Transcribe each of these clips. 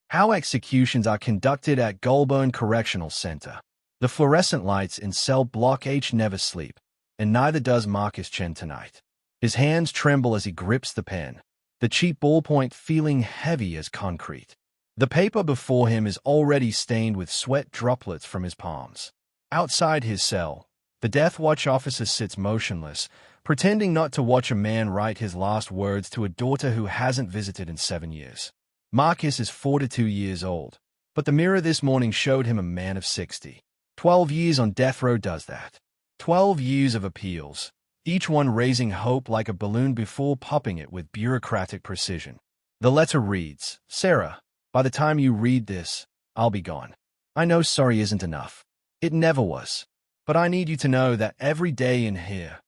How executions are conducted at Goulburn Correctional Centre. The fluorescent lights in cell block H never sleep, and neither does Marcus Chen tonight. His hands tremble as he grips the pen, the cheap ballpoint feeling heavy as concrete. The paper before him is already stained with sweat droplets from his palms. Outside his cell, the death watch officer sits motionless, pretending not to watch a man write his last words to a daughter who hasn't visited in 7 years. Marcus is 42 years old, but the mirror this morning showed him a man of 60. 12 years on death row does that. 12 years of appeals, each one raising hope like a balloon before popping it with bureaucratic precision. The letter reads, "Sarah, by the time you read this, I'll be gone. I know sorry isn't enough. It never was. But I need you to know that every day in here,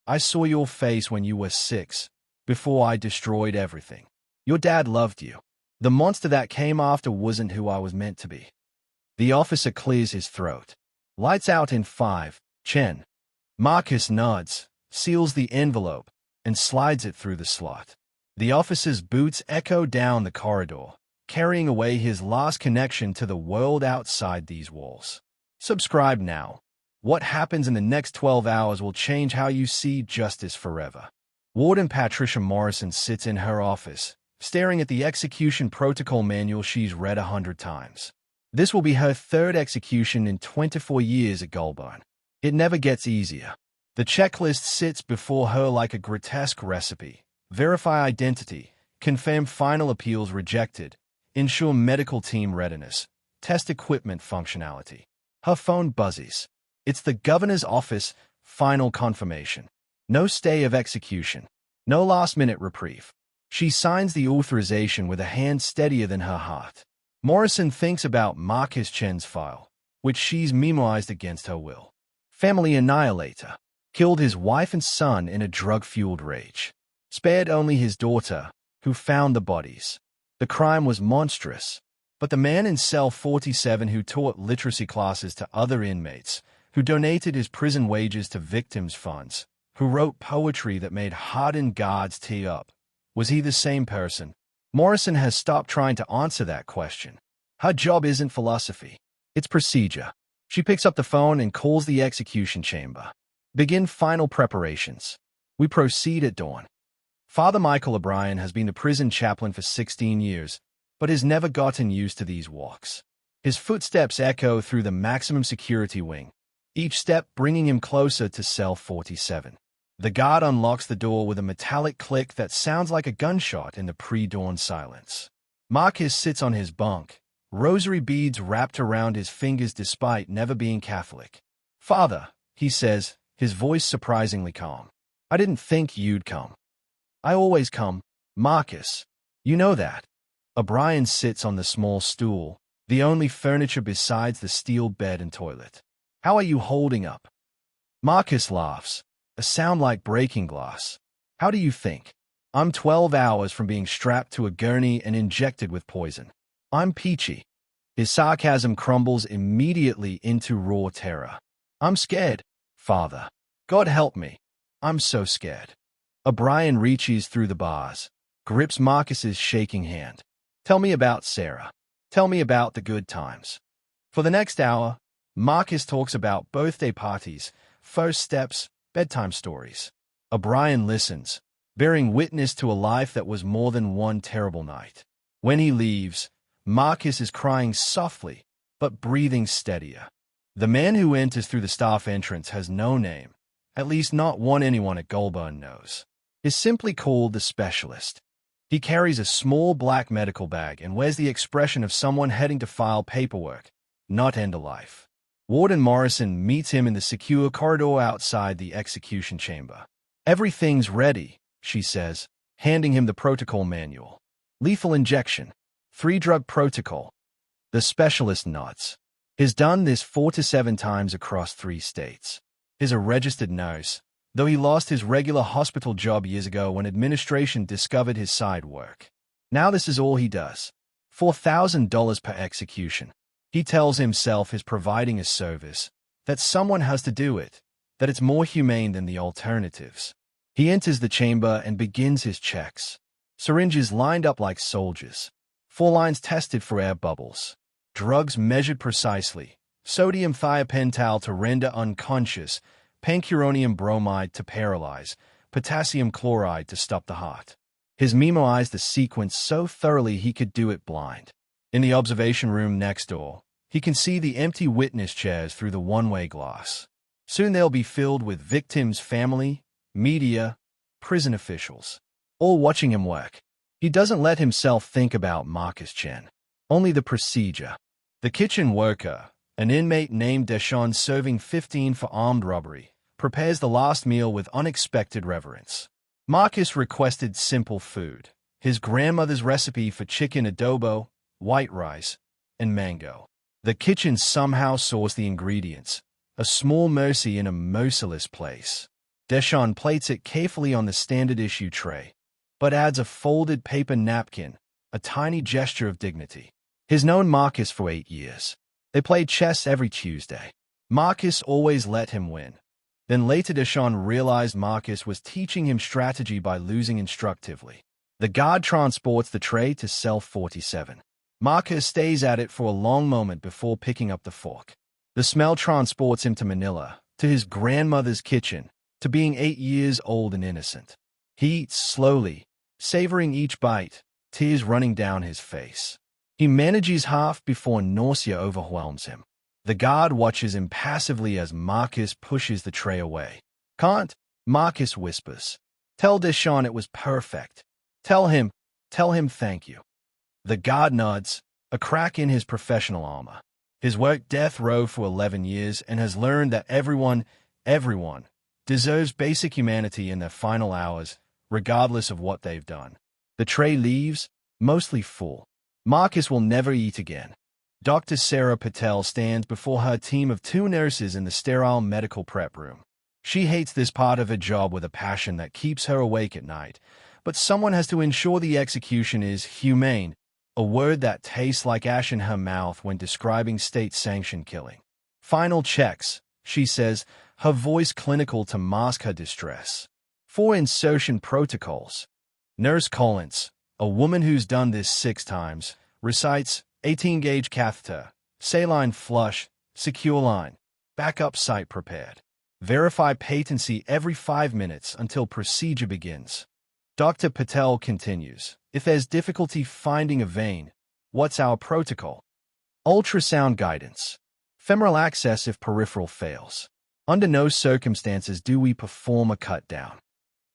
I saw your face when you were 6, before I destroyed everything. Your dad loved you. The monster that came after wasn't who I was meant to be." The officer clears his throat. Lights out in 5, Chen. Marcus nods, seals the envelope, and slides it through the slot. The officer's boots echo down the corridor, carrying away his last connection to the world outside these walls. Subscribe now. What happens in the next 12 hours will change how you see justice forever. Warden Patricia Morrison sits in her office, staring at the execution protocol manual she's read 100 times. This will be her 3rd execution in 24 years at Goulburn. It never gets easier. The checklist sits before her like a grotesque recipe. Verify identity, confirm final appeals rejected, ensure medical team readiness, test equipment functionality. Her phone buzzes. It's the governor's office, final confirmation. No stay of execution. No last-minute reprieve. She signs the authorization with a hand steadier than her heart. Morrison thinks about Marcus Chen's file, which she's memoized against her will. Family annihilator. Killed his wife and son in a drug-fueled rage. Spared only his daughter, who found the bodies. The crime was monstrous, but the man in cell 47 who taught literacy classes to other inmates, who donated his prison wages to victims' funds, who wrote poetry that made hardened guards tee up, was he the same person? Morrison has stopped trying to answer that question. Her job isn't philosophy. It's procedure. She picks up the phone and calls the execution chamber. Begin final preparations. We proceed at dawn. Father Michael O'Brien has been a prison chaplain for 16 years, but has never gotten used to these walks. His footsteps echo through the maximum security wing, each step bringing him closer to cell 47. The guard unlocks the door with a metallic click that sounds like a gunshot in the pre-dawn silence. Marcus sits on his bunk, rosary beads wrapped around his fingers despite never being Catholic. "Father," he says, his voice surprisingly calm. "I didn't think you'd come." "I always come, Marcus. You know that." O'Brien sits on the small stool, the only furniture besides the steel bed and toilet. "How are you holding up?" Marcus laughs, a sound like breaking glass. "How do you think? I'm 12 hours from being strapped to a gurney and injected with poison. I'm peachy." His sarcasm crumbles immediately into raw terror. "I'm scared, Father. God help me. I'm so scared." O'Brien reaches through the bars, grips Marcus's shaking hand. "Tell me about Sarah. Tell me about the good times." For the next hour, Marcus talks about birthday parties, first steps, bedtime stories. O'Brien listens, bearing witness to a life that was more than one terrible night. When he leaves, Marcus is crying softly, but breathing steadier. The man who enters through the staff entrance has no name, at least not one anyone at Goulburn knows. Is simply called the specialist. He carries a small black medical bag and wears the expression of someone heading to file paperwork, not end a life. Warden Morrison meets him in the secure corridor outside the execution chamber. "Everything's ready," she says, handing him the protocol manual. "Lethal injection. 3-drug protocol." The specialist nods. He's done this 4 to 7 times across 3 states. He's a registered nurse, though he lost his regular hospital job years ago when administration discovered his side work. Now this is all he does. $4,000 per execution. He tells himself he's providing a service, that someone has to do it, that it's more humane than the alternatives. He enters the chamber and begins his checks. Syringes lined up like soldiers. 4 lines tested for air bubbles. Drugs measured precisely. Sodium thiopental to render unconscious, pancuronium bromide to paralyze, potassium chloride to stop the heart. His memorized the sequence so thoroughly he could do it blind. In the observation room next door, he can see the empty witness chairs through the one-way glass. Soon they'll be filled with victims' family, media, prison officials, all watching him work. He doesn't let himself think about Marcus Chen, only the procedure. The kitchen worker, an inmate named Chen serving 15 for armed robbery, prepares the last meal with unexpected reverence. Marcus requested simple food, his grandmother's recipe for chicken adobo, white rice, and mango. The kitchen somehow sourced the ingredients, a small mercy in a merciless place. Chen plates it carefully on the standard issue tray, but adds a folded paper napkin, a tiny gesture of dignity. He's known Marcus for 8 years. They played chess every Tuesday. Marcus always let him win. Then later Chen realized Marcus was teaching him strategy by losing instructively. The guard transports the tray to cell 47. Marcus stays at it for a long moment before picking up the fork. The smell transports him to Manila, to his grandmother's kitchen, to being 8 years old and innocent. He eats slowly, savoring each bite, tears running down his face. He manages half before nausea overwhelms him. The guard watches impassively as Marcus pushes the tray away. "Can't," Marcus whispers. "Tell Chen it was perfect. Tell him thank you." The guard nods, a crack in his professional armor. He's worked death row for 11 years and has learned that everyone deserves basic humanity in their final hours, regardless of what they've done. The tray leaves, mostly full. Marcus will never eat again. Dr. Sarah Patel stands before her team of 2 nurses in the sterile medical prep room. She hates this part of her job with a passion that keeps her awake at night, but someone has to ensure the execution is humane, a word that tastes like ash in her mouth when describing state-sanctioned killing. "Final checks," she says, her voice clinical to mask her distress. 4 insertion protocols. Nurse Collins, a woman who's done this 6 times, recites 18-gauge catheter, saline flush, secure line, backup site prepared. Verify patency every 5 minutes until procedure begins. Dr. Patel continues, "If there's difficulty finding a vein, what's our protocol? Ultrasound guidance. Femoral access if peripheral fails. Under no circumstances do we perform a cut down."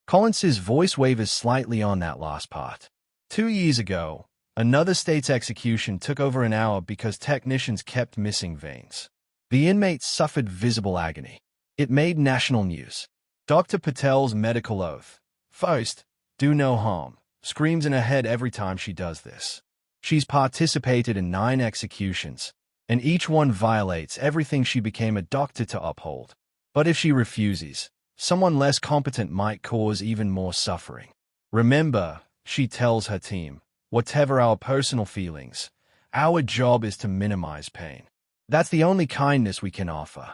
Collins's voice wavers slightly on that last part. 2 years ago, another state's execution took over an hour because technicians kept missing veins. The inmate suffered visible agony. It made national news. Dr. Patel's medical oath, "First, do no harm," screams in her head every time she does this. She's participated in 9 executions, and each one violates everything she became a doctor to uphold. But if she refuses, someone less competent might cause even more suffering. "Remember," she tells her team, "whatever our personal feelings, our job is to minimize pain. That's the only kindness we can offer."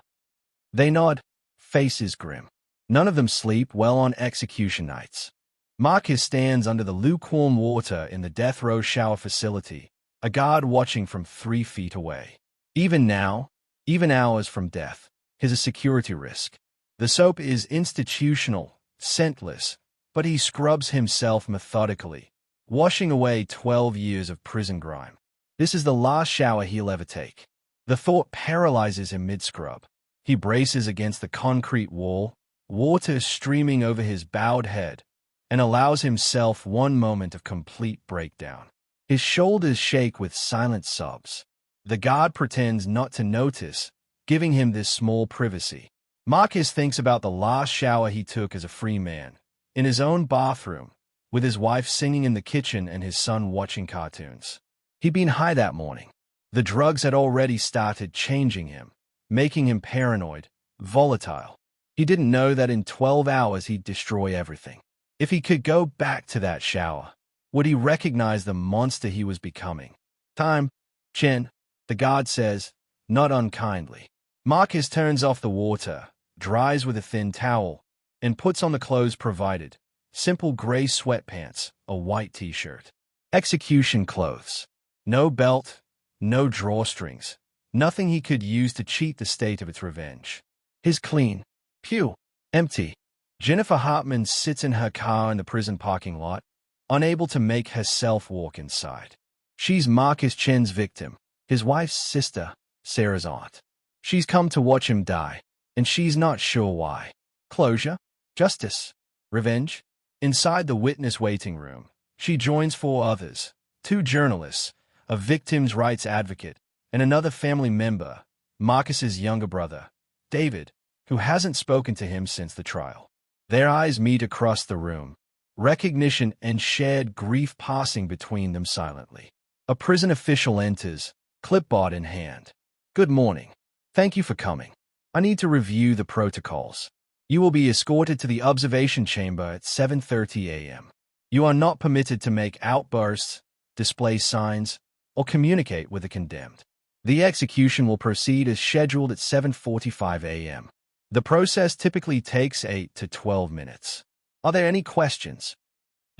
They nod, faces grim. None of them sleep well on execution nights. Marcus stands under the lukewarm water in the death row shower facility, a guard watching from 3 feet away. Even now, even hours from death, he's a security risk. The soap is institutional, scentless, but he scrubs himself methodically, washing away 12 years of prison grime. This is the last shower he'll ever take. The thought paralyzes him mid-scrub. He braces against the concrete wall, water streaming over his bowed head, and allows himself one moment of complete breakdown. His shoulders shake with silent sobs. The guard pretends not to notice, giving him this small privacy. Marcus thinks about the last shower he took as a free man, in his own bathroom, with his wife singing in the kitchen and his son watching cartoons. He'd been high that morning. The drugs had already started changing him, making him paranoid, volatile. He didn't know that in 12 hours he'd destroy everything. If he could go back to that shower, would he recognize the monster he was becoming? "Time, Chen," the guard says, not unkindly. Marcus turns off the water, dries with a thin towel, and puts on the clothes provided, simple gray sweatpants, a white t-shirt. Execution clothes. No belt, no drawstrings, nothing he could use to cheat the state of its revenge. His clean, pew, empty. Jennifer Hartman sits in her car in the prison parking lot, unable to make herself walk inside. She's Marcus Chen's victim, his wife's sister, Sarah's aunt. She's come to watch him die, and she's not sure why. Closure? Justice? Revenge? Inside the witness waiting room, she joins four others, two journalists, a victim's rights advocate, and another family member, Marcus's younger brother, David, who hasn't spoken to him since the trial. Their eyes meet across the room, recognition and shared grief passing between them silently. A prison official enters, clipboard in hand. Good morning. Thank you for coming. I need to review the protocols. You will be escorted to the observation chamber at 7:30 a.m. You are not permitted to make outbursts, display signs, or communicate with the condemned. The execution will proceed as scheduled at 7:45 a.m. The process typically takes 8 to 12 minutes. Are there any questions?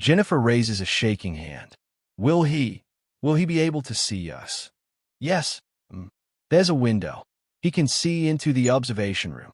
Jennifer raises a shaking hand. Will he be able to see us? Yes. There's a window. He can see into the observation room.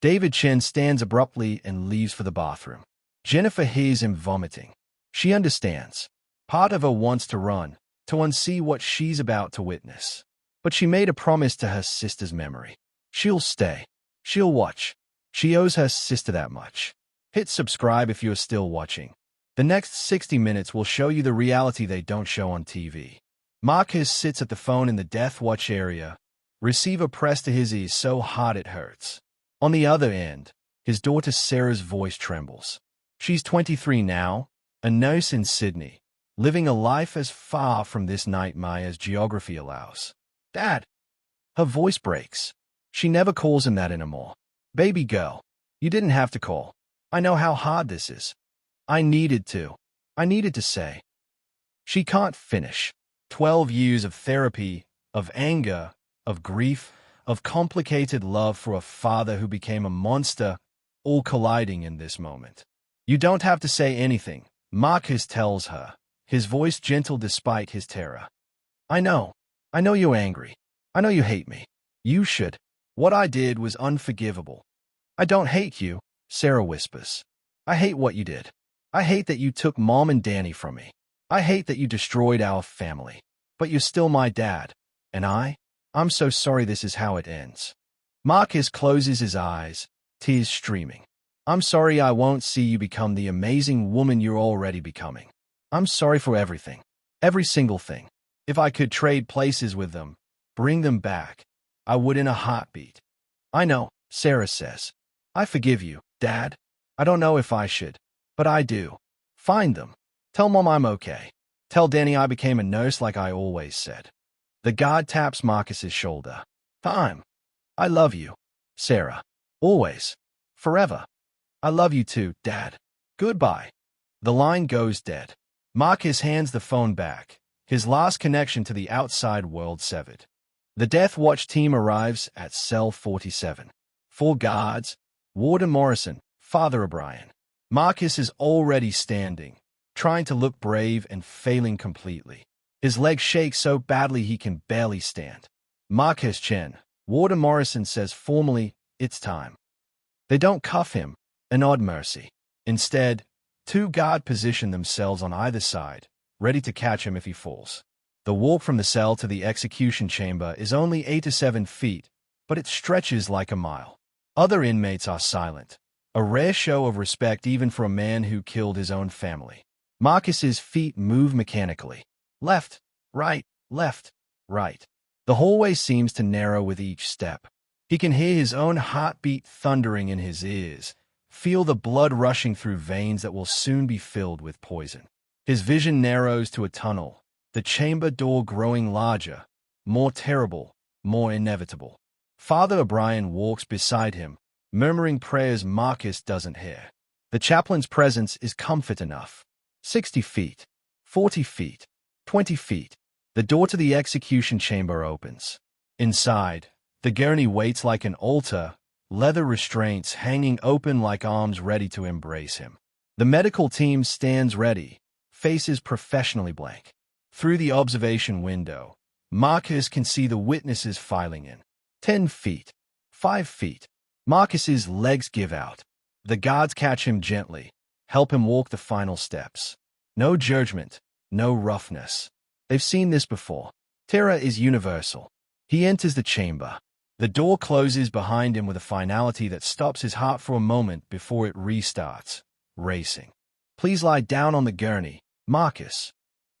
David Chen stands abruptly and leaves for the bathroom. Jennifer hears him vomiting. She understands. Part of her wants to run, to unsee what she's about to witness. But she made a promise to her sister's memory. She'll stay. She'll watch. She owes her sister that much. Hit subscribe if you're still watching. The next 60 minutes will show you the reality they don't show on TV. Marcus sits at the phone in the death watch area, receiver pressed to his ear so hard it hurts. On the other end, his daughter Sarah's voice trembles. She's 23 now, a nurse in Sydney, living a life as far from this nightmare as geography allows. Dad! Her voice breaks. She never calls him that anymore. Baby girl, you didn't have to call. I know how hard this is. I needed to say. She can't finish. 12 years of therapy, of anger, of grief, of complicated love for a father who became a monster, all colliding in this moment. You don't have to say anything, Marcus tells her, his voice gentle despite his terror. I know you're angry. I know you hate me. You should. What I did was unforgivable. I don't hate you, Sarah whispers. I hate what you did. I hate that you took Mom and Danny from me. I hate that you destroyed our family. But you're still my dad. And I'm so sorry this is how it ends. Marcus closes his eyes, tears streaming. I'm sorry I won't see you become the amazing woman you're already becoming. I'm sorry for everything. Every single thing. If I could trade places with them, bring them back, I would in a heartbeat. I know, Sarah says. I forgive you, Dad. I don't know if I should, but I do. Find them. Tell Mom I'm okay. Tell Danny I became a nurse like I always said. The guard taps Marcus's shoulder. Time. I love you, Sarah. Always. Forever. I love you too, Dad. Goodbye. The line goes dead. Marcus hands the phone back, his last connection to the outside world severed. The Death Watch team arrives at cell 47. 4 guards, Warden Morrison, Father O'Brien. Marcus is already standing, trying to look brave and failing completely. His legs shake so badly he can barely stand. Marcus Chen, Warden Morrison says formally, it's time. They don't cuff him, an odd mercy. Instead, 2 guards position themselves on either side, ready to catch him if he falls. The walk from the cell to the execution chamber is only 8 to 7 feet, but it stretches like a mile. Other inmates are silent, a rare show of respect even for a man who killed his own family. Marcus's feet move mechanically. Left, right, left, right. The hallway seems to narrow with each step. He can hear his own heartbeat thundering in his ears, feel the blood rushing through veins that will soon be filled with poison. His vision narrows to a tunnel, the chamber door growing larger, more terrible, more inevitable. Father O'Brien walks beside him, murmuring prayers Marcus doesn't hear. The chaplain's presence is comfort enough. 60 feet, 40 feet, 20 feet. The door to the execution chamber opens. Inside, the gurney waits like an altar, leather restraints hanging open like arms ready to embrace him. The medical team stands ready, faces professionally blank. Through the observation window, Marcus can see the witnesses filing in. 10 feet. 5 feet. Marcus's legs give out. The guards catch him gently, help him walk the final steps. No judgment, no roughness. They've seen this before. Terror is universal. He enters the chamber. The door closes behind him with a finality that stops his heart for a moment before it restarts, racing. Please lie down on the gurney, Marcus.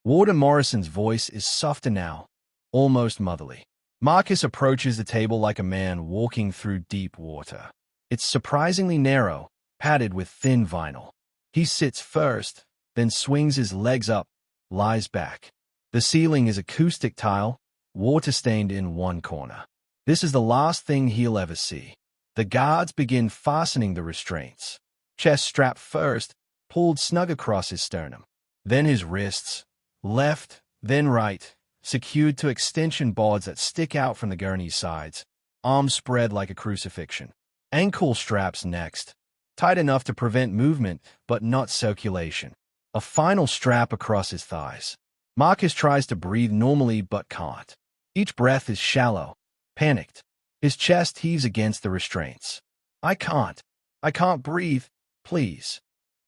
Warden Morrison's voice is softer now, almost motherly. Marcus approaches the table like a man walking through deep water. It's surprisingly narrow, padded with thin vinyl. He sits first, then swings his legs up, lies back. The ceiling is acoustic tile, water-stained in one corner. This is the last thing he'll ever see. The guards begin fastening the restraints. Chest strap first, pulled snug across his sternum. Then his wrists, left, then right, secured to extension boards that stick out from the gurney's sides, arms spread like a crucifixion. Ankle straps next, tight enough to prevent movement but not circulation. A final strap across his thighs. Marcus tries to breathe normally but can't. Each breath is shallow, panicked. His chest heaves against the restraints. I can't breathe, please.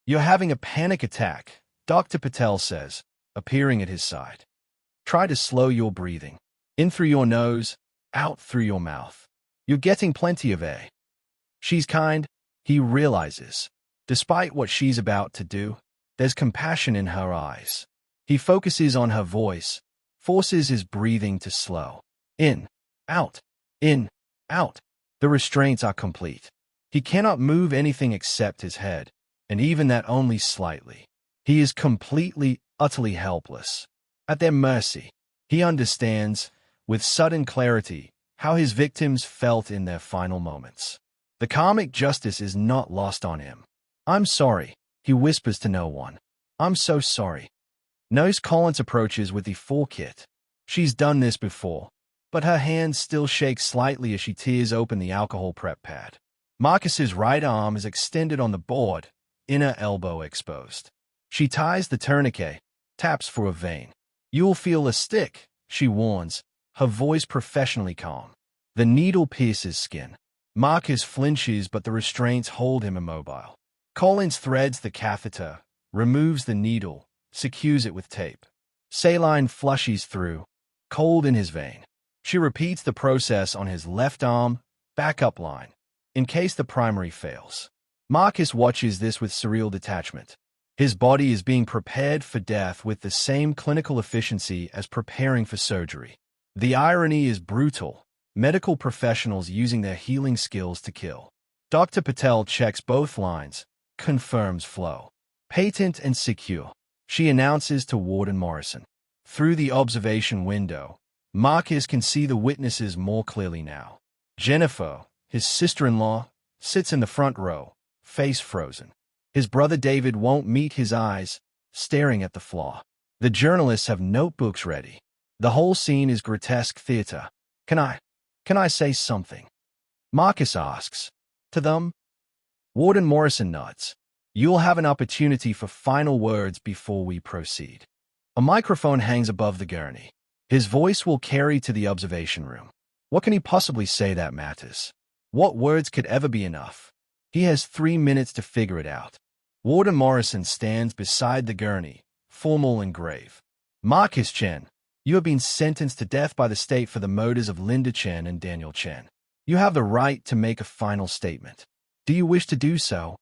You're having a panic attack, Dr. Patel says, appearing at his side. Try to slow your breathing. In through your nose, out through your mouth. You're getting plenty of air. She's kind, he realizes. Despite what she's about to do, there's compassion in her eyes. He focuses on her voice, forces his breathing to slow. In, out, in, out. The restraints are complete. He cannot move anything except his head, and even that only slightly. He is completely, utterly helpless. At their mercy. He understands, with sudden clarity, how his victims felt in their final moments. The karmic justice is not lost on him. I'm sorry, he whispers to no one. I'm so sorry. Nurse Collins approaches with the full kit. She's done this before, but her hand still shakes slightly as she tears open the alcohol prep pad. Marcus's right arm is extended on the board, inner elbow exposed. She ties the tourniquet, taps for a vein. You'll feel a stick, she warns, her voice professionally calm. The needle pierces skin. Marcus flinches, but the restraints hold him immobile. Collins threads the catheter, removes the needle, secures it with tape. Saline flushes through, cold in his vein. She repeats the process on his left arm, backup line, in case the primary fails. Marcus watches this with surreal detachment. His body is being prepared for death with the same clinical efficiency as preparing for surgery. The irony is brutal. Medical professionals using their healing skills to kill. Dr. Patel checks both lines, confirms flow. Patent and secure, she announces to Warden Morrison. Through the observation window, Marcus can see the witnesses more clearly now. Jennifer, his sister-in-law, sits in the front row, face frozen. His brother David won't meet his eyes, staring at the floor. The journalists have notebooks ready. The whole scene is grotesque theater. Can I say something? Marcus asks. To them? Warden Morrison nods. You'll have an opportunity for final words before we proceed. A microphone hangs above the gurney. His voice will carry to the observation room. What can he possibly say that matters? What words could ever be enough? He has 3 minutes to figure it out. Warden Morrison stands beside the gurney, formal and grave. Marcus Chen, you have been sentenced to death by the state for the murders of Linda Chen and Daniel Chen. You have the right to make a final statement. Do you wish to do so?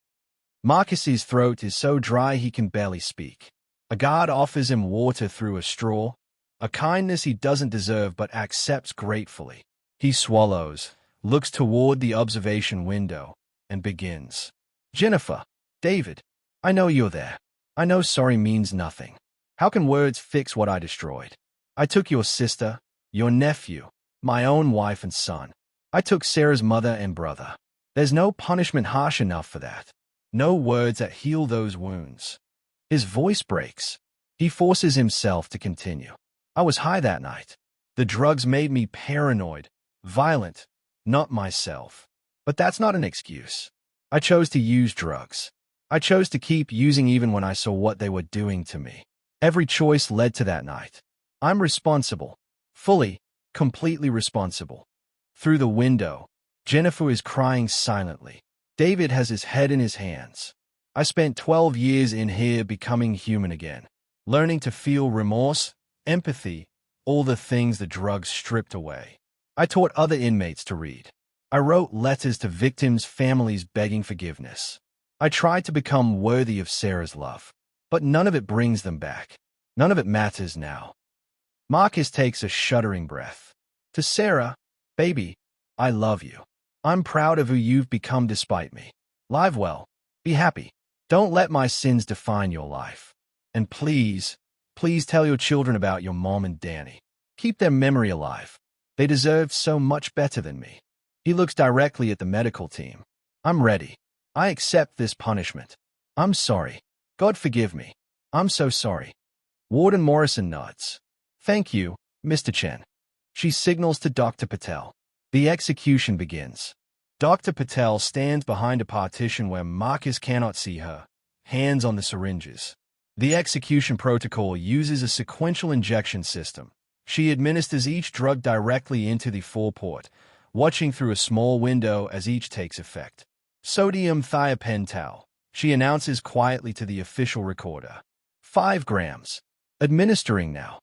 Marcus's throat is so dry he can barely speak. A guard offers him water through a straw, a kindness he doesn't deserve but accepts gratefully. He swallows, looks toward the observation window, and begins. Jennifer, David, I know you're there. I know sorry means nothing. How can words fix what I destroyed? I took your sister, your nephew, my own wife and son. I took Sarah's mother and brother. There's no punishment harsh enough for that. No words that heal those wounds. His voice breaks. He forces himself to continue. I was high that night. The drugs made me paranoid, violent, not myself. But that's not an excuse. I chose to use drugs. I chose to keep using even when I saw what they were doing to me. Every choice led to that night. I'm responsible. Fully, completely responsible. Through the window, Jennifer is crying silently. David has his head in his hands. I spent 12 years in here becoming human again, learning to feel remorse, empathy, all the things the drugs stripped away. I taught other inmates to read. I wrote letters to victims' families begging forgiveness. I tried to become worthy of Sarah's love, but none of it brings them back. None of it matters now. Marcus takes a shuddering breath. To Sarah, baby, I love you. I'm proud of who you've become despite me. Live well. Be happy. Don't let my sins define your life. And please, please tell your children about your mom and Danny. Keep their memory alive. They deserve so much better than me. He looks directly at the medical team. I'm ready. I accept this punishment. I'm sorry. God forgive me. I'm so sorry. Warden Morrison nods. Thank you, Mr. Chen. She signals to Dr. Patel. The execution begins. Dr. Patel stands behind a partition where Marcus cannot see her, hands on the syringes. The execution protocol uses a sequential injection system. She administers each drug directly into the foreport, watching through a small window as each takes effect. Sodium thiopental, she announces quietly to the official recorder. 5 grams. Administering now.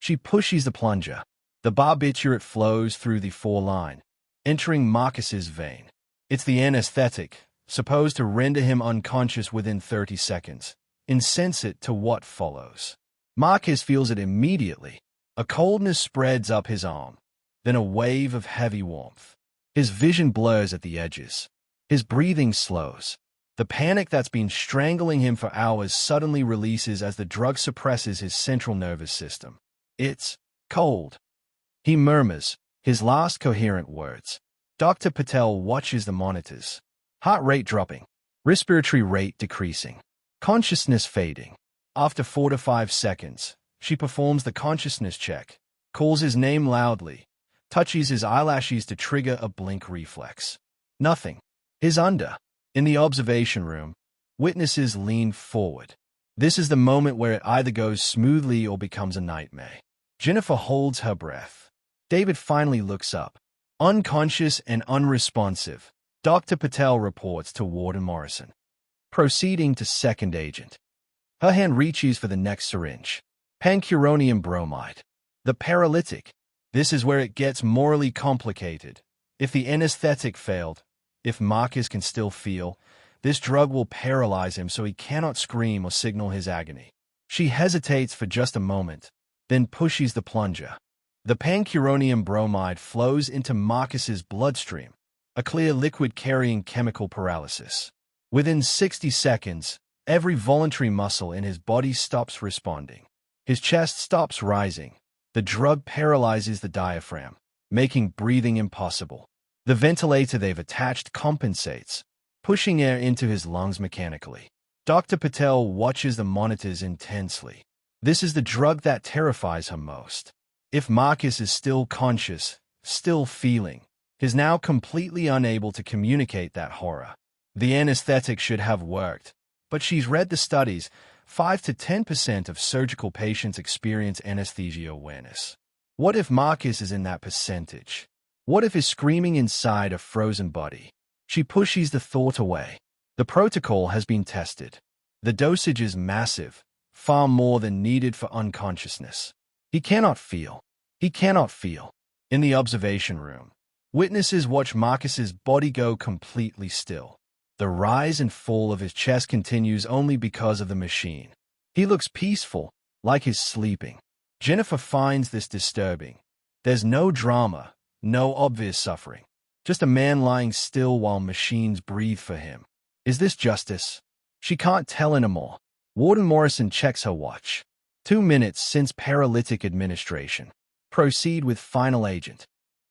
She pushes the plunger. The barbiturate flows through the foreline, entering Marcus's vein. It's the anesthetic, supposed to render him unconscious within 30 seconds, insensate to what follows. Marcus feels it immediately. A coldness spreads up his arm, then a wave of heavy warmth. His vision blurs at the edges. His breathing slows. The panic that's been strangling him for hours suddenly releases as the drug suppresses his central nervous system. It's cold. He murmurs, his last coherent words. Dr. Patel watches the monitors. Heart rate dropping. Respiratory rate decreasing. Consciousness fading. After 4 to 5 seconds, she performs the consciousness check, calls his name loudly, touches his eyelashes to trigger a blink reflex. Nothing. He's under. In the observation room, witnesses lean forward. This is the moment where it either goes smoothly or becomes a nightmare. Jennifer holds her breath. David finally looks up. Unconscious and unresponsive, Dr. Patel reports to Warden Morrison. Proceeding to second agent. Her hand reaches for the next syringe. Pancuronium bromide. The paralytic. This is where it gets morally complicated. If the anesthetic failed, if Marcus can still feel, this drug will paralyze him so he cannot scream or signal his agony. She hesitates for just a moment, then pushes the plunger. The pancuronium bromide flows into Marcus's bloodstream, a clear liquid carrying chemical paralysis. Within 60 seconds, every voluntary muscle in his body stops responding. His chest stops rising. The drug paralyzes the diaphragm, making breathing impossible. The ventilator they've attached compensates, pushing air into his lungs mechanically. Dr. Patel watches the monitors intensely. This is the drug that terrifies her most. If Marcus is still conscious, still feeling, he's now completely unable to communicate that horror. The anesthetic should have worked, but she's read the studies. 5 to 10% of surgical patients experience anesthesia awareness. What if Marcus is in that percentage? What if he's screaming inside a frozen body? She pushes the thought away. The protocol has been tested. The dosage is massive, far more than needed for unconsciousness. He cannot feel. He cannot feel. In the observation room, witnesses watch Marcus's body go completely still. The rise and fall of his chest continues only because of the machine. He looks peaceful, like he's sleeping. Jennifer finds this disturbing. There's no drama, no obvious suffering. Just a man lying still while machines breathe for him. Is this justice? She can't tell anymore. Warden Morrison checks her watch. 2 minutes since paralytic administration. Proceed with final agent.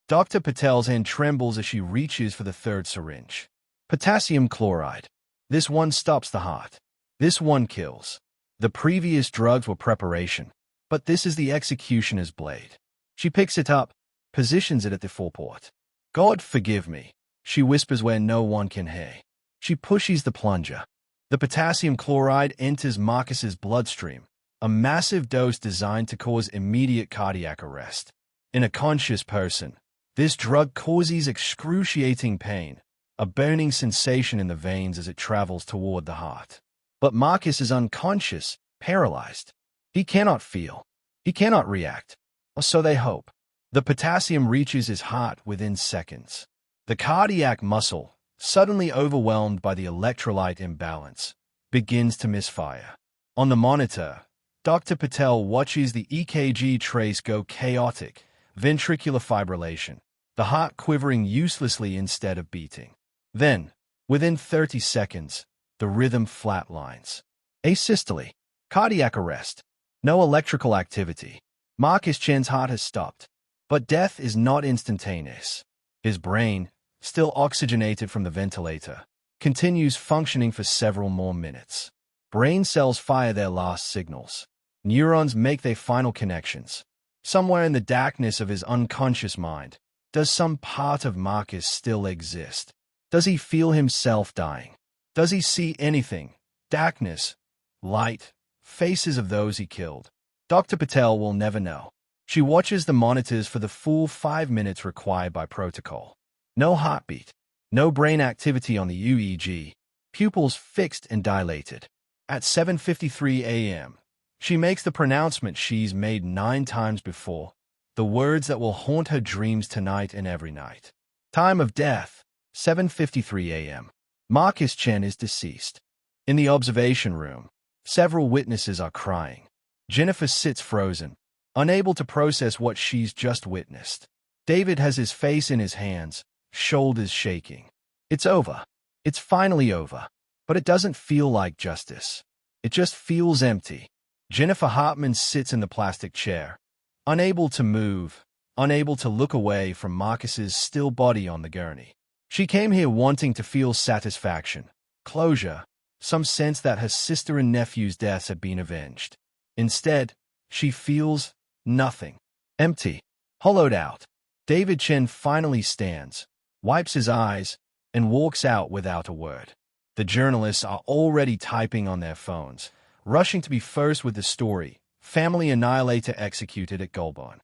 Dr. Patel's hand trembles as she reaches for the 3rd syringe. Potassium chloride. This one stops the heart. This one kills. The previous drugs were preparation, but this is the executioner's blade. She picks it up, positions it at the foreport. God forgive me, she whispers where no one can hear. She pushes the plunger. The potassium chloride enters Marcus's bloodstream, a massive dose designed to cause immediate cardiac arrest. In a conscious person, this drug causes excruciating pain, a burning sensation in the veins as it travels toward the heart. But Marcus is unconscious, paralyzed. He cannot feel. He cannot react. Or so they hope. The potassium reaches his heart within seconds. The cardiac muscle, suddenly overwhelmed by the electrolyte imbalance, begins to misfire. On the monitor, Dr. Patel watches the EKG trace go chaotic, ventricular fibrillation, the heart quivering uselessly instead of beating. Then, within 30 seconds, the rhythm flatlines. Asystole. Cardiac arrest. No electrical activity. Marcus Chen's heart has stopped. But death is not instantaneous. His brain, still oxygenated from the ventilator, continues functioning for several more minutes. Brain cells fire their last signals. Neurons make their final connections. Somewhere in the darkness of his unconscious mind, does some part of Marcus still exist? Does he feel himself dying? Does he see anything? Darkness, light, faces of those he killed. Dr. Patel will never know. She watches the monitors for the full 5 minutes required by protocol. No heartbeat, no brain activity on the UEG, pupils fixed and dilated. At 7:53 a.m., she makes the pronouncement she's made 9 times before, the words that will haunt her dreams tonight and every night. Time of death, 7:53 a.m. Marcus Chen is deceased. In the observation room, several witnesses are crying. Jennifer sits frozen, unable to process what she's just witnessed. David has his face in his hands, shoulders shaking. It's over. It's finally over. But it doesn't feel like justice. It just feels empty. Jennifer Hartman sits in the plastic chair, unable to move, unable to look away from Marcus's still body on the gurney. She came here wanting to feel satisfaction, closure, some sense that her sister and nephew's deaths had been avenged. Instead, she feels nothing. Empty. Hollowed out. David Chen finally stands, wipes his eyes, and walks out without a word. The journalists are already typing on their phones, rushing to be first with the story, family annihilator executed at Goulburn.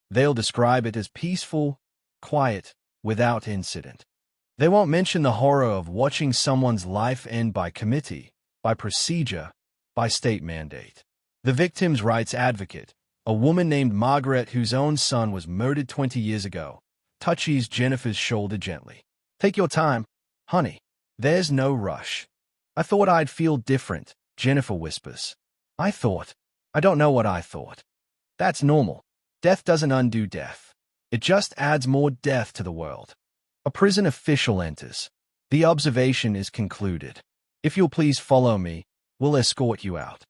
They'll describe it as peaceful, quiet, without incident. They won't mention the horror of watching someone's life end by committee, by procedure, by state mandate. The victim's rights advocate, a woman named Margaret whose own son was murdered 20 years ago, touches Jennifer's shoulder gently. Take your time, honey. There's no rush. I thought I'd feel different, Jennifer whispers. I don't know what I thought. That's normal. Death doesn't undo death. It just adds more death to the world. A prison official enters. The observation is concluded. If you'll please follow me, we'll escort you out.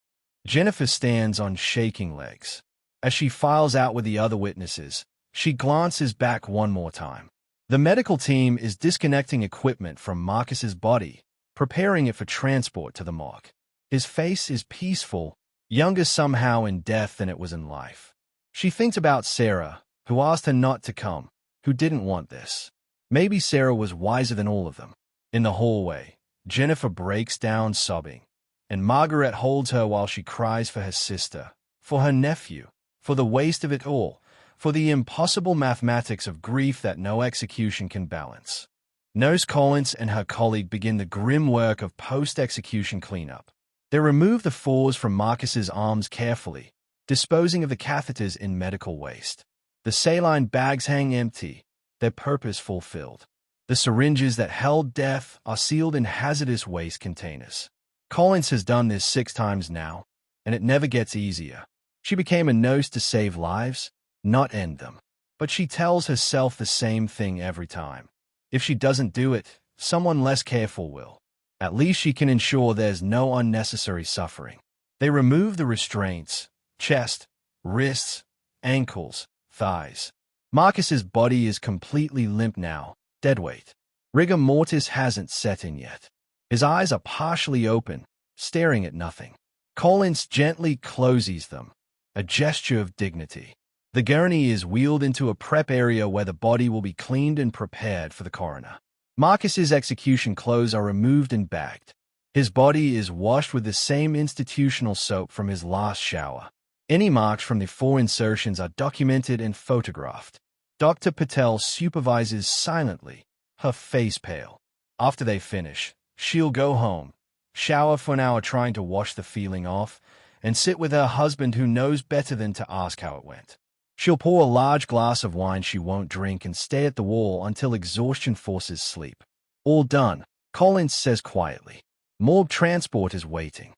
Jennifer stands on shaking legs. As she files out with the other witnesses, she glances back one more time. The medical team is disconnecting equipment from Marcus's body, preparing it for transport to the morgue. His face is peaceful, younger somehow in death than it was in life. She thinks about Sarah, who asked her not to come, who didn't want this. Maybe Sarah was wiser than all of them. In the hallway, Jennifer breaks down sobbing, and Margaret holds her while she cries for her sister, for her nephew, for the waste of it all, for the impossible mathematics of grief that no execution can balance. Nurse Collins and her colleague begin the grim work of post-execution cleanup. They remove the fours from Marcus's arms carefully, disposing of the catheters in medical waste. The saline bags hang empty, their purpose fulfilled. The syringes that held death are sealed in hazardous waste containers. Collins has done this 6 times now, and it never gets easier. She became a nurse to save lives, not end them. But she tells herself the same thing every time. If she doesn't do it, someone less careful will. At least she can ensure there's no unnecessary suffering. They remove the restraints, chest, wrists, ankles, thighs. Marcus's body is completely limp now, dead weight. Rigor mortis hasn't set in yet. His eyes are partially open, staring at nothing. Collins gently closes them, a gesture of dignity. The gurney is wheeled into a prep area where the body will be cleaned and prepared for the coroner. Marcus's execution clothes are removed and bagged. His body is washed with the same institutional soap from his last shower. Any marks from the 4 insertions are documented and photographed. Dr. Patel supervises silently, her face pale. After they finish, she'll go home, shower for an hour trying to wash the feeling off, and sit with her husband who knows better than to ask how it went. She'll pour a large glass of wine she won't drink and stay at the wall until exhaustion forces sleep. All done, Collins says quietly. Morgue transport is waiting.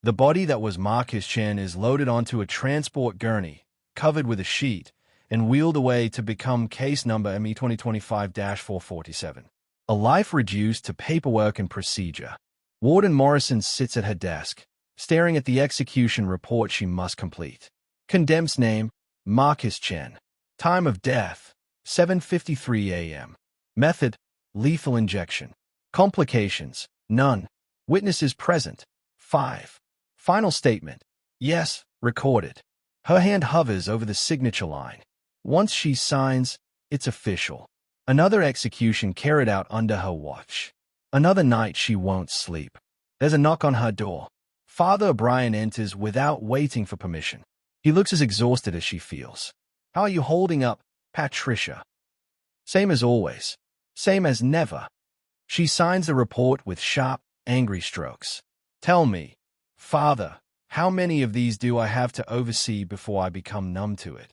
The body that was Marcus Chen is loaded onto a transport gurney, covered with a sheet, and wheeled away to become case number ME 2025-447. A life reduced to paperwork and procedure. Warden Morrison sits at her desk, staring at the execution report she must complete. Condemned's name, Marcus Chen. Time of death, 7:53 a.m. Method, lethal injection. Complications, none. Witnesses present, 5. Final statement, yes, recorded. Her hand hovers over the signature line. Once she signs, it's official. Another execution carried out under her watch. Another night she won't sleep. There's a knock on her door. Father O'Brien enters without waiting for permission. He looks as exhausted as she feels. How are you holding up, Patricia? Same as always. Same as never. She signs the report with sharp, angry strokes. Tell me, Father, how many of these do I have to oversee before I become numb to it?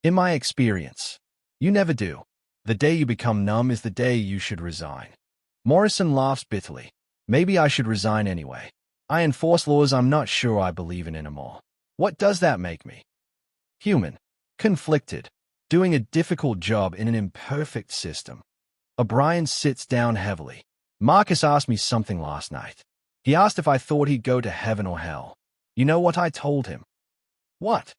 In my experience, you never do. The day you become numb is the day you should resign. Morrison laughs bitterly. Maybe I should resign anyway. I enforce laws I'm not sure I believe in anymore. What does that make me? Human. Conflicted. Doing a difficult job in an imperfect system. O'Brien sits down heavily. Marcus asked me something last night. He asked if I thought he'd go to heaven or hell. You know what I told him? What?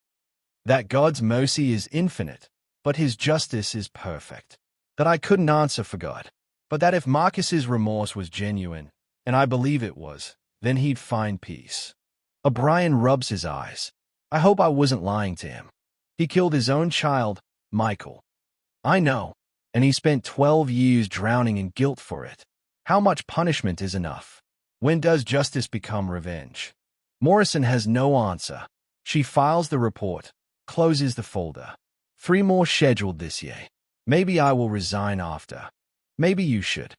That God's mercy is infinite, but his justice is perfect. That I couldn't answer for God, but that if Marcus's remorse was genuine, and I believe it was, then he'd find peace. O'Brien rubs his eyes. I hope I wasn't lying to him. He killed his own child, Michael. I know, and he spent 12 years drowning in guilt for it. How much punishment is enough? When does justice become revenge? Morrison has no answer. She files the report, closes the folder. 3 more scheduled this year. Maybe I will resign after. Maybe you should.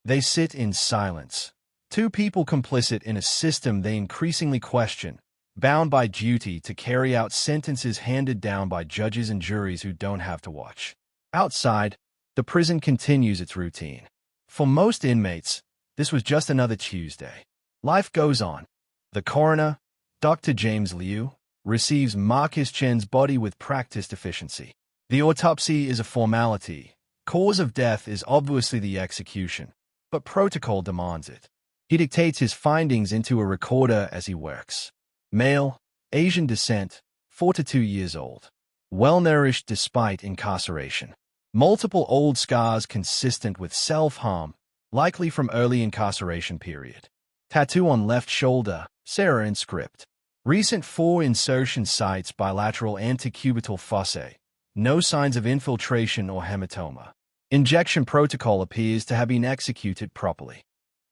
They sit in silence. 2 people complicit in a system they increasingly question, bound by duty to carry out sentences handed down by judges and juries who don't have to watch. Outside, the prison continues its routine. For most inmates, this was just another Tuesday. Life goes on. The coroner, Dr. James Liu, receives Marcus Chen's body with practiced efficiency. The autopsy is a formality. Cause of death is obviously the execution, but protocol demands it. He dictates his findings into a recorder as he works. Male, Asian descent, 42 years old. Well-nourished despite incarceration. Multiple old scars consistent with self-harm, likely from early incarceration period. Tattoo on left shoulder, Sarah inscript. Recent 4 insertion sites bilateral antecubital fossa. No signs of infiltration or hematoma. Injection protocol appears to have been executed properly.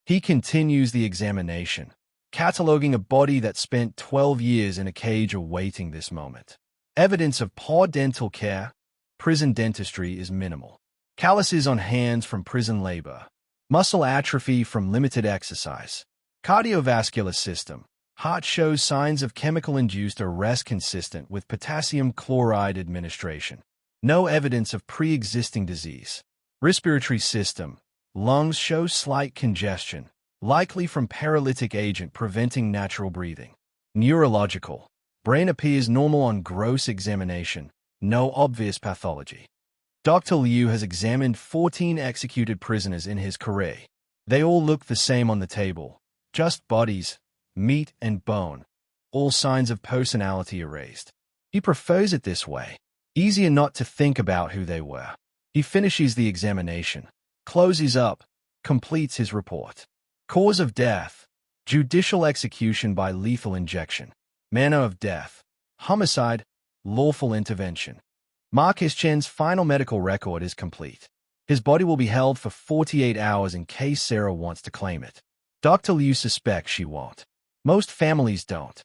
He continues the examination, cataloging a body that spent 12 years in a cage awaiting this moment. Evidence of poor dental care, prison dentistry is minimal. Calluses on hands from prison labor. Muscle atrophy from limited exercise. Cardiovascular system. Heart shows signs of chemical-induced arrest consistent with potassium chloride administration. No evidence of pre-existing disease. Respiratory system. Lungs show slight congestion, likely from paralytic agent preventing natural breathing. Neurological. Brain appears normal on gross examination. No obvious pathology. Dr. Liu has examined 14 executed prisoners in his career. They all look the same on the table. Just bodies, meat and bone. All signs of personality erased. He prefers it this way. Easier not to think about who they were. He finishes the examination, closes up, completes his report. Cause of death. Judicial execution by lethal injection. Manner of death. Homicide. Lawful intervention. Marcus Chen's final medical record is complete. His body will be held for 48 hours in case Sarah wants to claim it. Dr. Liu suspects she won't. Most families don't.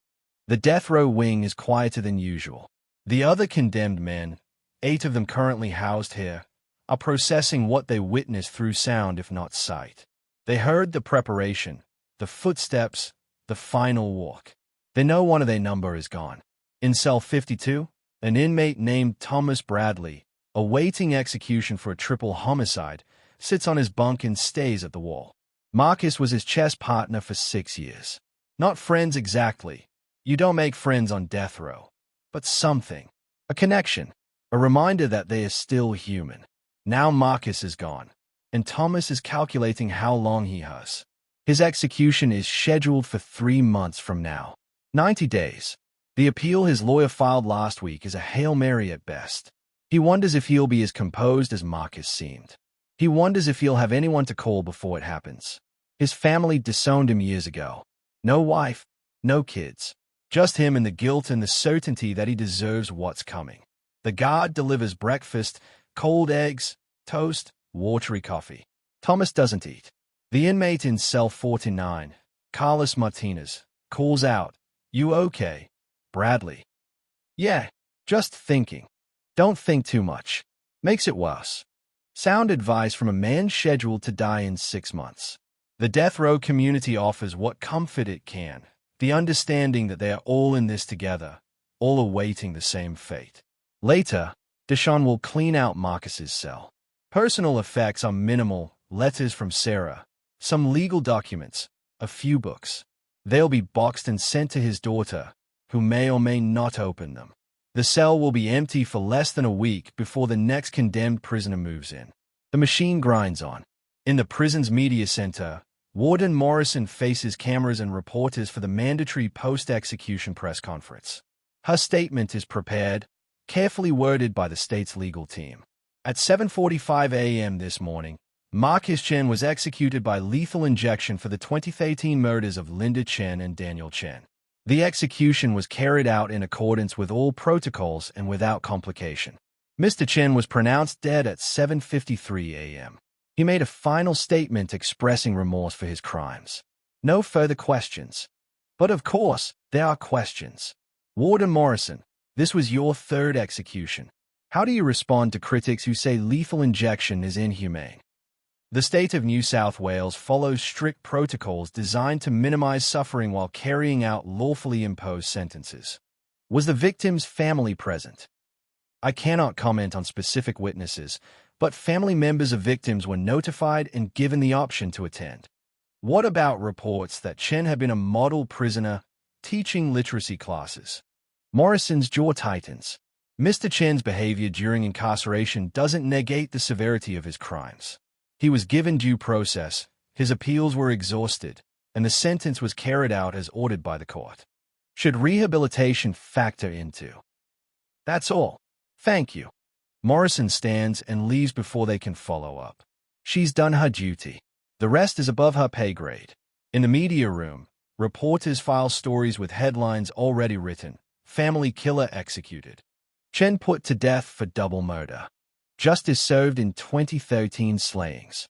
The death row wing is quieter than usual. The other condemned men, 8 of them currently housed here, are processing what they witnessed through sound if not sight. They heard the preparation, the footsteps, the final walk. They know one of their number is gone. In cell 52, an inmate named Thomas Bradley, awaiting execution for a triple homicide, sits on his bunk and stays at the wall. Marcus was his chess partner for 6 years. Not friends exactly. You don't make friends on death row. But something. A connection. A reminder that they are still human. Now Marcus is gone, and Thomas is calculating how long he has. His execution is scheduled for 3 months from now. 90 days. The appeal his lawyer filed last week is a Hail Mary at best. He wonders if he'll be as composed as Marcus seemed. He wonders if he'll have anyone to call before it happens. His family disowned him years ago. No wife, no kids. Just him and the guilt and the certainty that he deserves what's coming. The guard delivers breakfast, cold eggs, toast, watery coffee. Thomas doesn't eat. The inmate in cell 49, Carlos Martinez, calls out, "You okay, Bradley?" "Yeah, just thinking." "Don't think too much. Makes it worse." Sound advice from a man scheduled to die in 6 months. The death row community offers what comfort it can, the understanding that they are all in this together, all awaiting the same fate. Later, Deshaun will clean out Marcus's cell. Personal effects are minimal, letters from Sarah, some legal documents, a few books. They'll be boxed and sent to his daughter, who may or may not open them. The cell will be empty for less than a week before the next condemned prisoner moves in. The machine grinds on. In the prison's media center, Warden Morrison faces cameras and reporters for the mandatory post-execution press conference. Her statement is prepared, carefully worded by the state's legal team. At 7:45 a.m. this morning, Marcus Chen was executed by lethal injection for the 2013 murders of Linda Chen and Daniel Chen. The execution was carried out in accordance with all protocols and without complication. Mr. Chen was pronounced dead at 7:53 a.m. He made a final statement expressing remorse for his crimes. No further questions. But of course, there are questions. Warden Morrison, this was your 3rd execution. How do you respond to critics who say lethal injection is inhumane? The state of New South Wales follows strict protocols designed to minimize suffering while carrying out lawfully imposed sentences. Was the victim's family present? I cannot comment on specific witnesses, but family members of victims were notified and given the option to attend. What about reports that Chen had been a model prisoner teaching literacy classes? Morrison's jaw tightens. Mr. Chen's behavior during incarceration doesn't negate the severity of his crimes. He was given due process, his appeals were exhausted, and the sentence was carried out as ordered by the court. Should rehabilitation factor into? That's all. Thank you. Morrison stands and leaves before they can follow up. She's done her duty. The rest is above her pay grade. In the media room, reporters file stories with headlines already written. Family killer executed. Chen put to death for double murder. Justice served in 2013 slayings.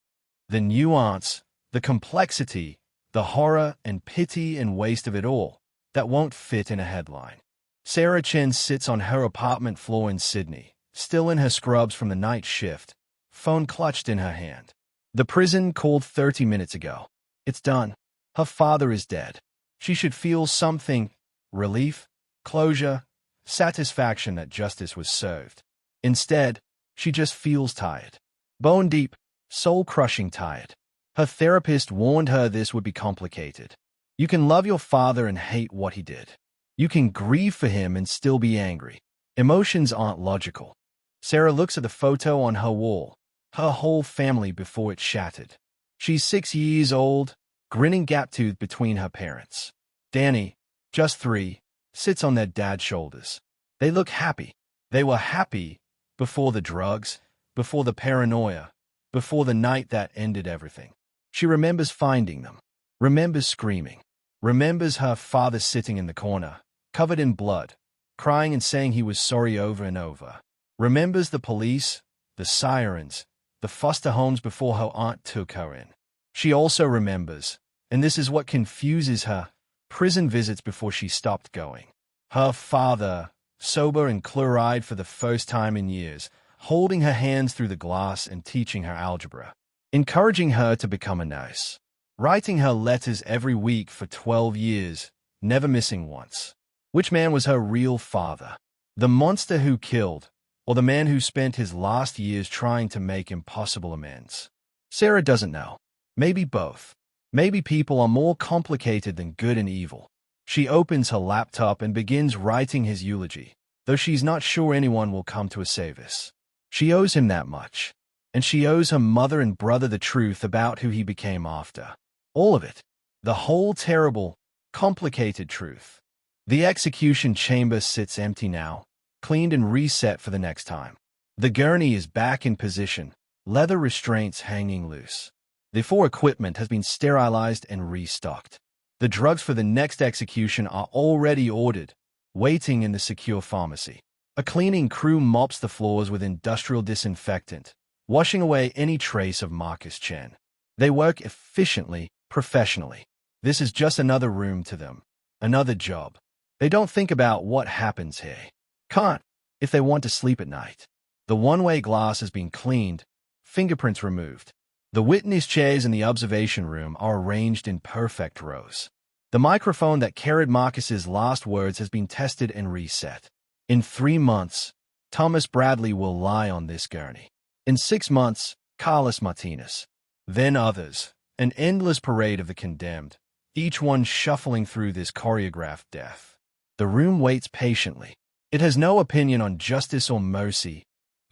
The nuance, the complexity, the horror and pity and waste of it all, that won't fit in a headline. Sarah Chen sits on her apartment floor in Sydney, still in her scrubs from the night shift, phone clutched in her hand. The prison called 30 minutes ago. It's done. Her father is dead. She should feel something, relief, closure, satisfaction that justice was served. Instead, she just feels tired. Bone deep, soul-crushing tired. Her therapist warned her this would be complicated. You can love your father and hate what he did. You can grieve for him and still be angry. Emotions aren't logical. Sarah looks at the photo on her wall, her whole family before it's shattered. She's 6 years old, grinning gap-toothed between her parents. Danny, just 3, sits on their dad's shoulders. They look happy. They were happy before the drugs, before the paranoia, before the night that ended everything. She remembers finding them, remembers screaming, remembers her father sitting in the corner, covered in blood, crying and saying he was sorry over and over. Remembers the police, the sirens, the foster homes before her aunt took her in. She also remembers, And this is what confuses her. Prison visits before she stopped going. Her father, sober and clear-eyed for the first time in years, holding her hands through the glass and teaching her algebra, encouraging her to become a nurse, writing her letters every week for 12 years, never missing once. Which man was her real father? The monster who killed, or the man who spent his last years trying to make impossible amends? Sarah doesn't know. Maybe both. Maybe people are more complicated than good and evil. She opens her laptop and begins writing his eulogy, though she's not sure anyone will come to her service. She owes him that much, and she owes her mother and brother the truth about who he became after. All of it. The whole terrible, complicated truth. The execution chamber sits empty now, cleaned and reset for the next time. The gurney is back in position, leather restraints hanging loose. The floor equipment has been sterilized and restocked. The drugs for the next execution are already ordered, waiting in the secure pharmacy. A cleaning crew mops the floors with industrial disinfectant, washing away any trace of Marcus Chen. They work efficiently, professionally. This is just another room to them, another job. They don't think about what happens here. Can't, if they want to sleep at night. The one-way glass has been cleaned, fingerprints removed. The witness chairs in the observation room are arranged in perfect rows. The microphone that carried Marcus's last words has been tested and reset. In 3 months, Thomas Bradley will lie on this gurney. In 6 months, Carlos Martinez. Then others, an endless parade of the condemned, each one shuffling through this choreographed death. The room waits patiently. It has no opinion on justice or mercy,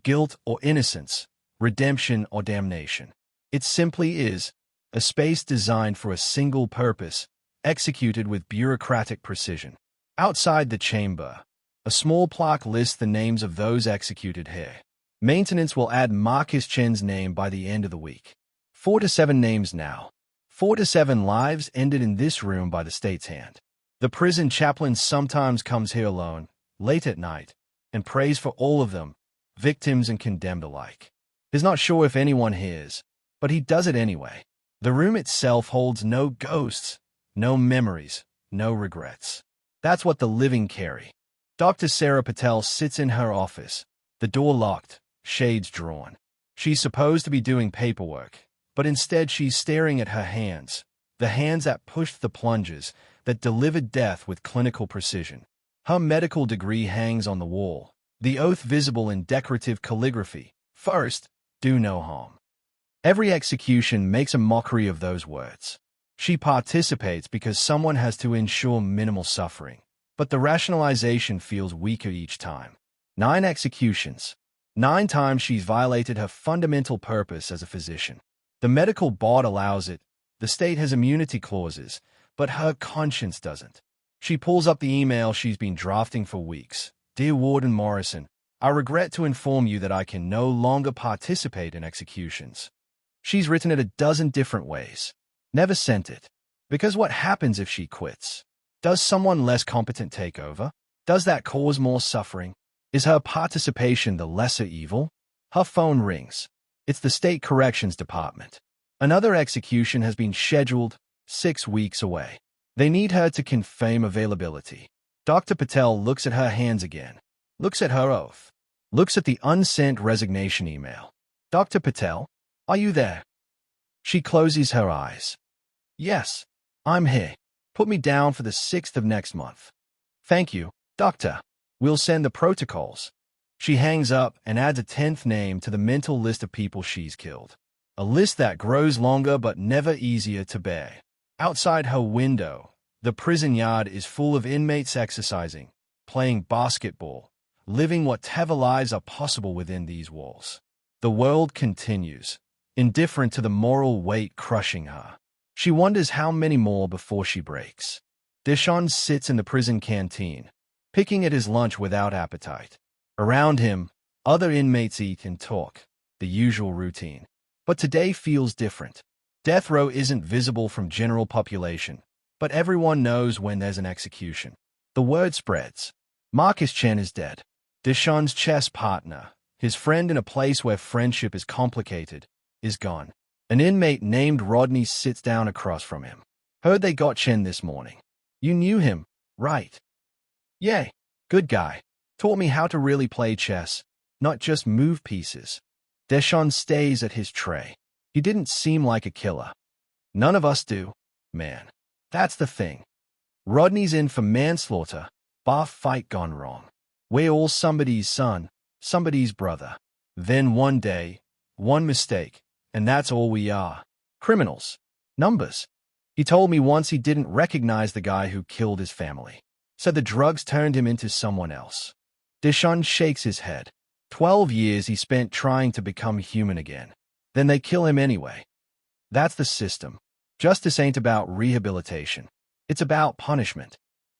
guilt or innocence, redemption or damnation. It simply is a space designed for a single purpose, executed with bureaucratic precision. Outside the chamber, a small plaque lists the names of those executed here. Maintenance will add Marcus Chen's name by the end of the week. 4 to 7 names now. 4 to 7 lives ended in this room by the state's hand. The prison chaplain sometimes comes here alone, late at night, and prays for all of them, victims and condemned alike. He's not sure if anyone hears, but he does it anyway. The room itself holds no ghosts, no memories, no regrets. That's what the living carry. Dr. Sarah Patel sits in her office, the door locked, shades drawn. She's supposed to be doing paperwork, but instead she's staring at her hands, the hands that pushed the plunges, that delivered death with clinical precision. Her medical degree hangs on the wall, the oath visible in decorative calligraphy. First, do no harm. Every execution makes a mockery of those words. She participates because someone has to ensure minimal suffering, but the rationalization feels weaker each time. 9 executions. 9 times she's violated her fundamental purpose as a physician. The medical board allows it, the state has immunity clauses, but her conscience doesn't. She pulls up the email she's been drafting for weeks. Dear Warden Morrison, I regret to inform you that I can no longer participate in executions. She's written it a dozen different ways. Never sent it. Because what happens if she quits? Does someone less competent take over? Does that cause more suffering? Is her participation the lesser evil? Her phone rings. It's the State Corrections Department. Another execution has been scheduled, 6 weeks away. They need her to confirm availability. Dr. Patel looks at her hands again, looks at her oath, looks at the unsent resignation email. Dr. Patel, are you there? She closes her eyes. Yes, I'm here. Put me down for the 6th of next month. Thank you, Doctor. We'll send the protocols. She hangs up and adds a 10th name to the mental list of people she's killed. A list that grows longer but never easier to bear. Outside her window, the prison yard is full of inmates exercising, playing basketball, living whatever lives are possible within these walls. The world continues, indifferent to the moral weight crushing her. She wonders how many more before she breaks. Chen sits in the prison canteen, picking at his lunch without appetite. Around him, other inmates eat and talk, the usual routine. But today feels different. Death row isn't visible from general population, but everyone knows when there's an execution. The word spreads. Marcus Chen is dead. Chen's chess partner, his friend in a place where friendship is complicated, is gone. An inmate named Rodney sits down across from him. Heard they got Chen this morning. You knew him, right? Yay. Good guy. Taught me how to really play chess, not just move pieces. Deshawn stays at his tray. He didn't seem like a killer. None of us do, man. That's the thing. Rodney's in for manslaughter, bar fight gone wrong. We're all somebody's son, somebody's brother. Then one day, one mistake, and that's all we are. Criminals. Numbers. He told me once he didn't recognize the guy who killed his family. So the drugs turned him into someone else. Deshawn shakes his head. 12 years he spent trying to become human again. Then they kill him anyway. That's the system. Justice ain't about rehabilitation. It's about punishment.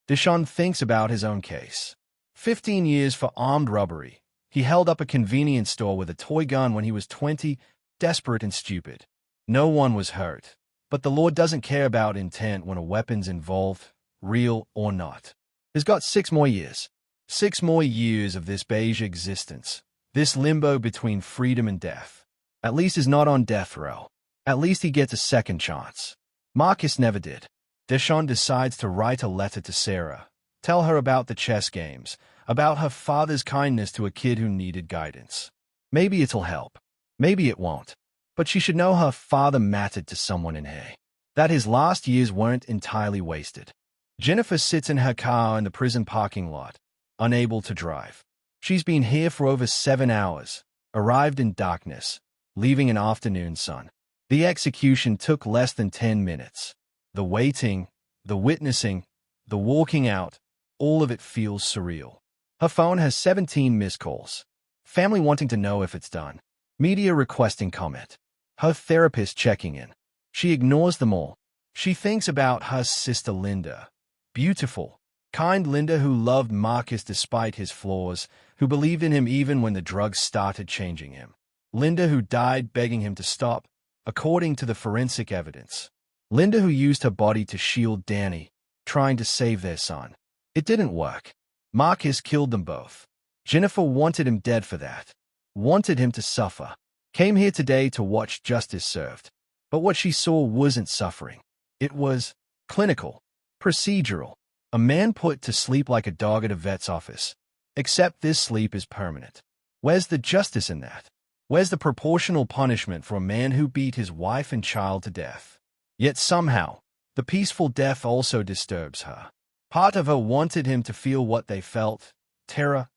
Deshawn thinks about his own case. 15 years for armed robbery. He held up a convenience store with a toy gun when he was 20, desperate and stupid. No one was hurt. But the law doesn't care about intent when a weapon's involved, real or not. He's got 6 more years. 6 more years of this beige existence. This limbo between freedom and death. At least he's not on death row. At least he gets a second chance. Marcus never did. Deshawn decides to write a letter to Sarah. Tell her about the chess games. About her father's kindness to a kid who needed guidance. Maybe it'll help. Maybe it won't. But she should know her father mattered to someone in here. That his last years weren't entirely wasted. Jennifer sits in her car in the prison parking lot, unable to drive. She's been here for over 7 hours, arrived in darkness, leaving in afternoon sun. The execution took less than 10 minutes. The waiting, the witnessing, the walking out, all of it feels surreal. Her phone has 17 missed calls. Family wanting to know if it's done. Media requesting comment. Her therapist checking in. She ignores them all. She thinks about her sister Linda. Beautiful, kind Linda who loved Marcus despite his flaws, who believed in him even when the drugs started changing him. Linda who died begging him to stop, according to the forensic evidence. Linda who used her body to shield Danny, trying to save their son. It didn't work. Marcus killed them both. Jennifer wanted him dead for that. Wanted him to suffer. Came here today to watch justice served. But what she saw wasn't suffering. It was clinical, procedural. A man put to sleep like a dog at a vet's office. Except this sleep is permanent. Where's the justice in that? Where's the proportional punishment for a man who beat his wife and child to death? Yet somehow, the peaceful death also disturbs her. Part of her wanted him to feel what they felt: terror,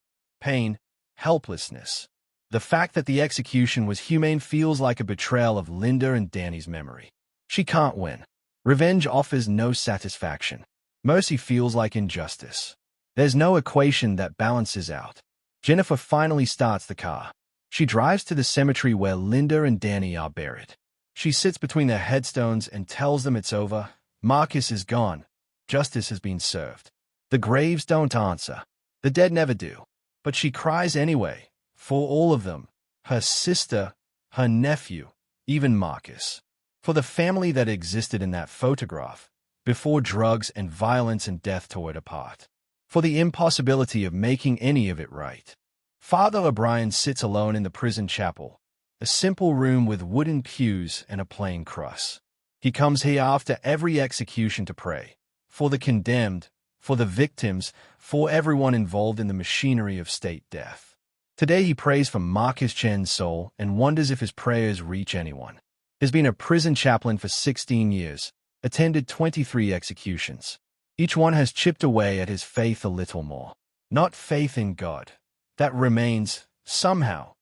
pain, helplessness. The fact that the execution was humane feels like a betrayal of Linda and Danny's memory. She can't win. Revenge offers no satisfaction. Mercy feels like injustice. There's no equation that balances out. Jennifer finally starts the car. She drives to the cemetery where Linda and Danny are buried. She sits between their headstones and tells them it's over. Marcus is gone. Justice has been served. The graves don't answer. The dead never do. But she cries anyway, for all of them, her sister, her nephew, even Marcus. For the family that existed in that photograph, before drugs and violence and death tore it apart. For the impossibility of making any of it right. Father O'Brien sits alone in the prison chapel, a simple room with wooden pews and a plain cross. He comes here after every execution to pray, for the condemned, for the victims, for everyone involved in the machinery of state death. Today he prays for Marcus Chen's soul and wonders if his prayers reach anyone. He's been a prison chaplain for 16 years, attended 23 executions. Each one has chipped away at his faith a little more. Not faith in God. That remains, somehow,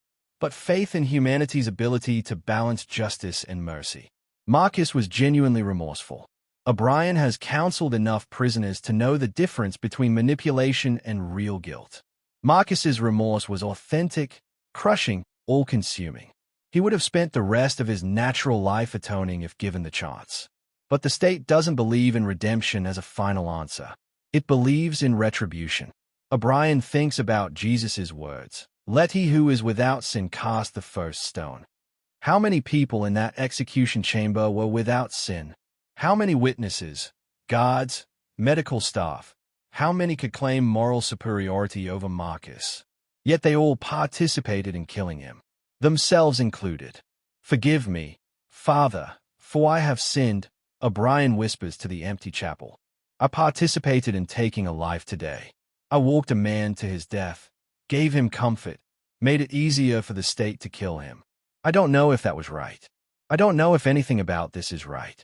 but faith in humanity's ability to balance justice and mercy. Marcus was genuinely remorseful. O'Brien has counseled enough prisoners to know the difference between manipulation and real guilt. Marcus's remorse was authentic, crushing, all-consuming. He would have spent the rest of his natural life atoning if given the chance. But the state doesn't believe in redemption as a final answer. It believes in retribution. O'Brien thinks about Jesus' words, "Let he who is without sin cast the first stone." How many people in that execution chamber were without sin? How many witnesses, guards, medical staff? How many could claim moral superiority over Marcus? Yet they all participated in killing him, themselves included. "Forgive me, Father, for I have sinned," O'Brien whispers to the empty chapel. I participated in taking a life today. I walked a man to his death, gave him comfort, made it easier for the state to kill him. I don't know if that was right. I don't know if anything about this is right.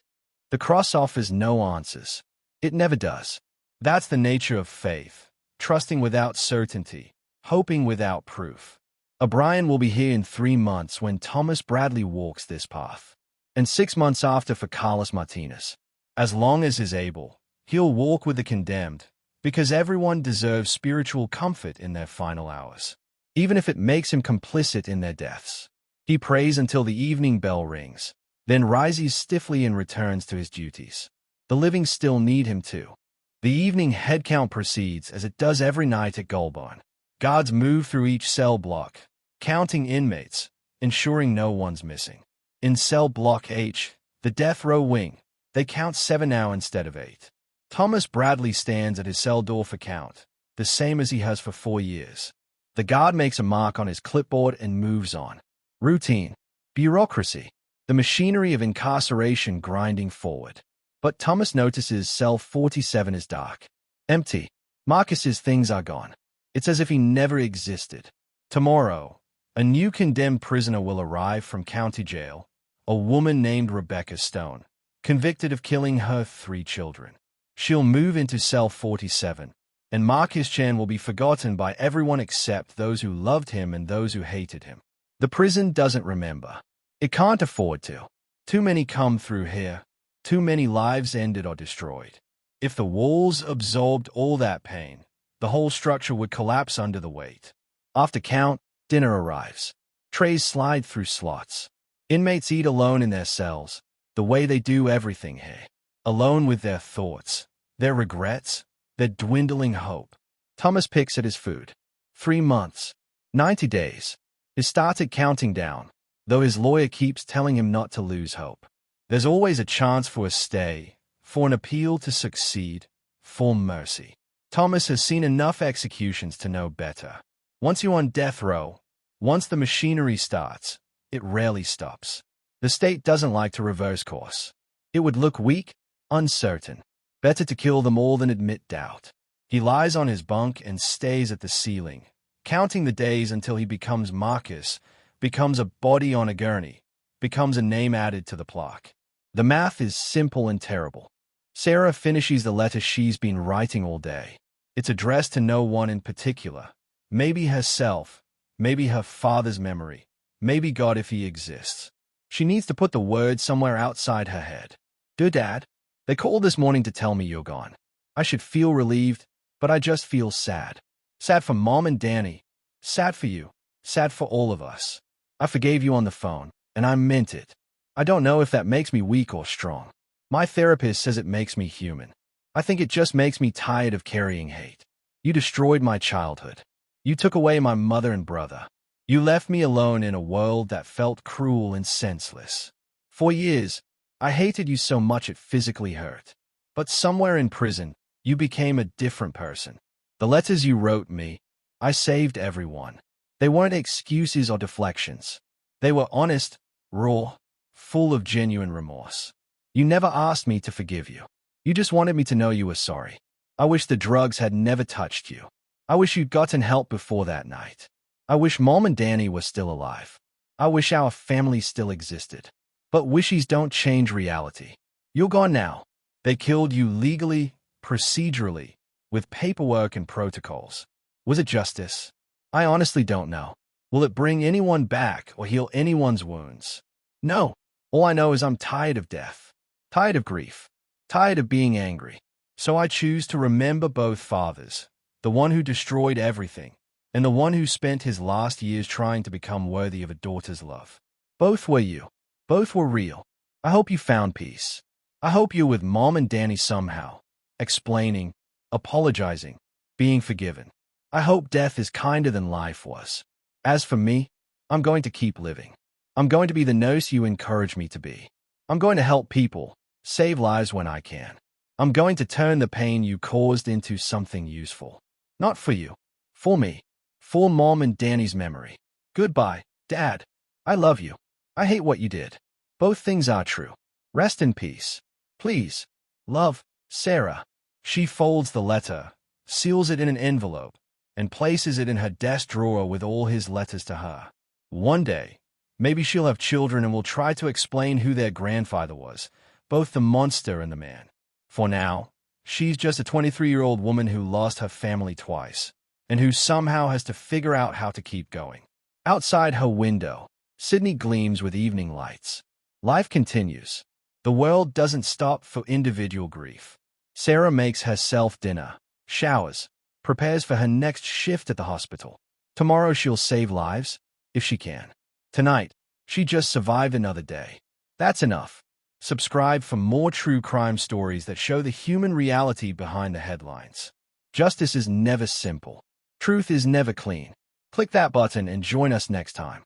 The cross offers no answers. It never does. That's the nature of faith, trusting without certainty, hoping without proof. O'Brien will be here in 3 months when Thomas Bradley walks this path, and 6 months after for Carlos Martinez. As long as he's able, he'll walk with the condemned, because everyone deserves spiritual comfort in their final hours, even if it makes him complicit in their deaths. He prays until the evening bell rings, then rises stiffly and returns to his duties. The living still need him too. The evening headcount proceeds as it does every night at Goulburn. Guards move through each cell block, counting inmates, ensuring no one's missing. In cell block H, the death row wing, they count 7 now instead of 8. Thomas Bradley stands at his cell door for count, the same as he has for 4 years. The guard makes a mark on his clipboard and moves on. Routine. Bureaucracy. The machinery of incarceration grinding forward. But Thomas notices cell 47 is dark. Empty. Marcus's things are gone. It's as if he never existed. Tomorrow, a new condemned prisoner will arrive from county jail, a woman named Rebecca Stone, convicted of killing her 3 children. She'll move into cell 47, and Marcus Chen will be forgotten by everyone except those who loved him and those who hated him. The prison doesn't remember. It can't afford to. Too many come through here. Too many lives ended or destroyed. If the walls absorbed all that pain, the whole structure would collapse under the weight. After count, dinner arrives. Trays slide through slots. Inmates eat alone in their cells, the way they do everything here. Alone with their thoughts, their regrets, their dwindling hope. Thomas picks at his food. 3 months. 90 days. He started counting down, though his lawyer keeps telling him not to lose hope. There's always a chance for a stay, for an appeal to succeed, for mercy. Thomas has seen enough executions to know better. Once you're on death row, once the machinery starts, it rarely stops. The state doesn't like to reverse course. It would look weak, uncertain. Better to kill them all than admit doubt. He lies on his bunk and stays at the ceiling, counting the days until he becomes Marcus, becomes a body on a gurney, becomes a name added to the plaque. The math is simple and terrible. Sarah finishes the letter she's been writing all day. It's addressed to no one in particular. Maybe herself, maybe her father's memory, maybe God if he exists. She needs to put the words somewhere outside her head. Dear Dad, they called this morning to tell me you're gone. I should feel relieved, but I just feel sad. Sad for Mom and Danny. Sad for you. Sad for all of us. I forgave you on the phone, and I meant it. I don't know if that makes me weak or strong. My therapist says it makes me human. I think it just makes me tired of carrying hate. You destroyed my childhood. You took away my mother and brother. You left me alone in a world that felt cruel and senseless. For years, I hated you so much it physically hurt. But somewhere in prison, you became a different person. The letters you wrote me, I saved everyone. They weren't excuses or deflections. They were honest, raw, full of genuine remorse. You never asked me to forgive you. You just wanted me to know you were sorry. I wish the drugs had never touched you. I wish you'd gotten help before that night. I wish Mom and Danny were still alive. I wish our family still existed. But wishes don't change reality. You're gone now. They killed you legally, procedurally, with paperwork and protocols. Was it justice? I honestly don't know. Will it bring anyone back or heal anyone's wounds? No. All I know is I'm tired of death. Tired of grief. Tired of being angry. So I choose to remember both fathers, the one who destroyed everything, and the one who spent his last years trying to become worthy of a daughter's love. Both were you. Both were real. I hope you found peace. I hope you're with Mom and Danny somehow, explaining, apologizing, being forgiven. I hope death is kinder than life was. As for me, I'm going to keep living. I'm going to be the nurse you encourage me to be. I'm going to help people, save lives when I can. I'm going to turn the pain you caused into something useful. Not for you, for me, for Mom and Danny's memory. Goodbye, Dad. I love you. I hate what you did. Both things are true. Rest in peace. Please, love, Sarah. She folds the letter, seals it in an envelope, and places it in her desk drawer with all his letters to her. One day, maybe she'll have children and will try to explain who their grandfather was, both the monster and the man. For now, she's just a 23-year-old woman who lost her family twice, and who somehow has to figure out how to keep going. Outside her window, Sydney gleams with evening lights. Life continues. The world doesn't stop for individual grief. Sarah makes herself dinner, showers, prepares for her next shift at the hospital. Tomorrow she'll save lives, if she can. Tonight, she just survived another day. That's enough. Subscribe for more true crime stories that show the human reality behind the headlines. Justice is never simple. Truth is never clean. Click that button and join us next time.